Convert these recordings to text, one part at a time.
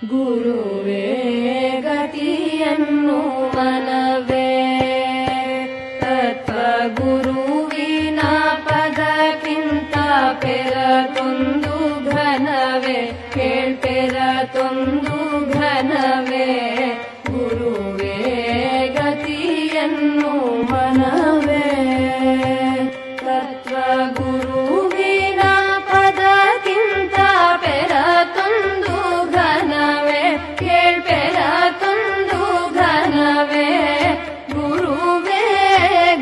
ಗುರುವೇ ಗತಿಯನ್ನು ಮನವೇ ತತ್ವ ಗುರುವಿನ ಪದಕ್ಕಿಂತ ಪೆರತೊಂದು ಘನವೇ ಕೇಳ್ಪೆರತೊಂದು ಘನವೇ ಗುರುವೇ ಗತಿಯನ್ನು ಮನವೇ ತತ್ವ ಗುರುವಿನ ಪದಕ್ಕಿಂತ ಪೆರತೊಂದು ಘನವೇ ಕೇಳ್ಪೆರತೊಂದು ಘನವೇ ಗುರುವೇ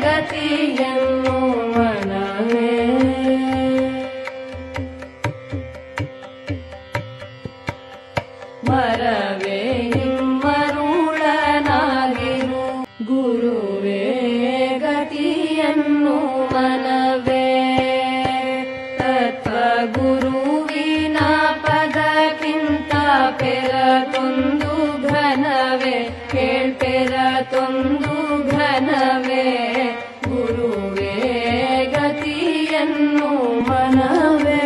ಗತಿಯನ್ನು ಮನವೇ ಮರವೇ ಹಿಮ್ಮರುಳನಾಗಿರು ಗುರುವೇ ಗತಿಯನ್ನು ಮನವೇ ತತ್ವ ಗುರುವಿನ ಪದಕ್ಕಿಂತ ಪೆರತೊಂದು ಘನವೇ ಕೇಳ್ಪೆರತೊಂದು ಘನವೇ ಗುರುವೇ ಗತಿಯನ್ನು ಮನವೇ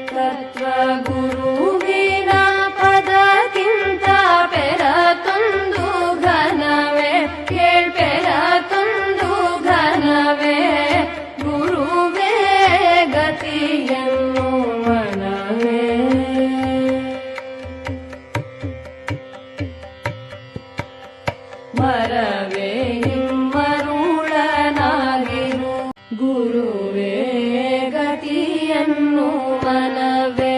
ತತ್ವ ಗುರುವಿನ ಪದಕ್ಕಿಂತ ಪೆರತೊಂದು ಘನವೇ ಕೇಳ್ಪೆರತೊಂದು ಘನವೇ ಗುರುವೇ ಗತಿಯನ್ನು ಮನವೇ ಮರವೇ ಹಿಮ್ಮರುಳನಾಗಿರು ಗುರುವೇ ಗತಿಯನ್ನು ಮನವೇ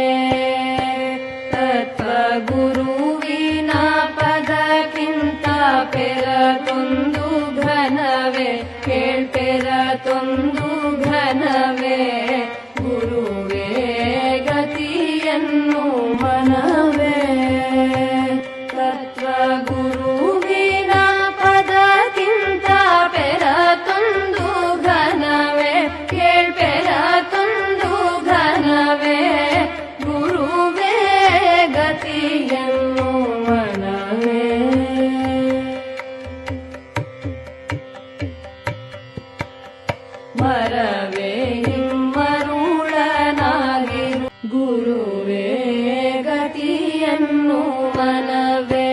ತತ್ವ ಗುರುವಿನ ಪದಕ್ಕಿಂತ ಪೆರತೊಂದು ಘನವೇ ಕೇಳ್ಪೆರತೊಂದು ಘನವೇ ಗುರುವೇ ಗತಿಯನ್ನು ಮನವೇ ತತ್ವ ಗುರುವಿನ ಪದಕ್ಕಿಂತ ಪೆರತೊಂದು ಘನವೇ ಕೇಳ್ಪೆರತೊಂದು ಘನವೇ ಗುರುವೇ ಗತಿಯನ್ನು ಮನವೇ ಮರವೇ ಹಿಮ್ಮರುಳನಾಗಿರು ಗುರುವೇ ಗತಿಯನ್ನು ಮನವೇ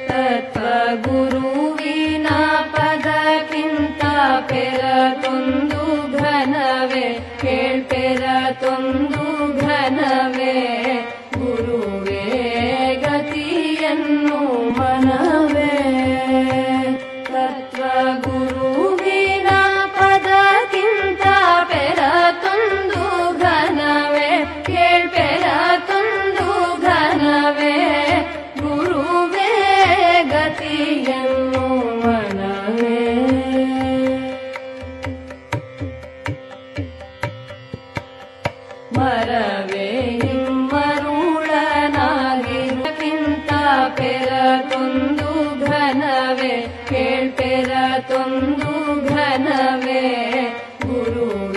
ತತ್ವ ಗುರುವಿನ ಪದಕ್ಕಿಂತ ಪೆರತೊಂದು ಘನವೇ ಕೇಳ್ಪೆರತೊಂದು ಘನವೇ ಗುರುವೇ ಗತಿಯನ್ನು ಮನವೇ ತತ್ವ ಗುರುವಿನ ಪದಕ್ಕಿಂತ ಪೆರತೊಂದು ಘನವೇ ಕೇಳ್ಪೆರತೊಂದು ಘನವೇ ಗುರುವೇ ಗತಿಯನ್ನು ಮನವೇ ಮರವೇ ಹಿಮ್ಮರುಳನಾಗಿರುಕ್ಕಿಂತ ಪೆರತೊಂದು ಘನವೇ ಕೇಳ್ಪೆರತೊಂದು ಘನವೇ ಗುರುವೇ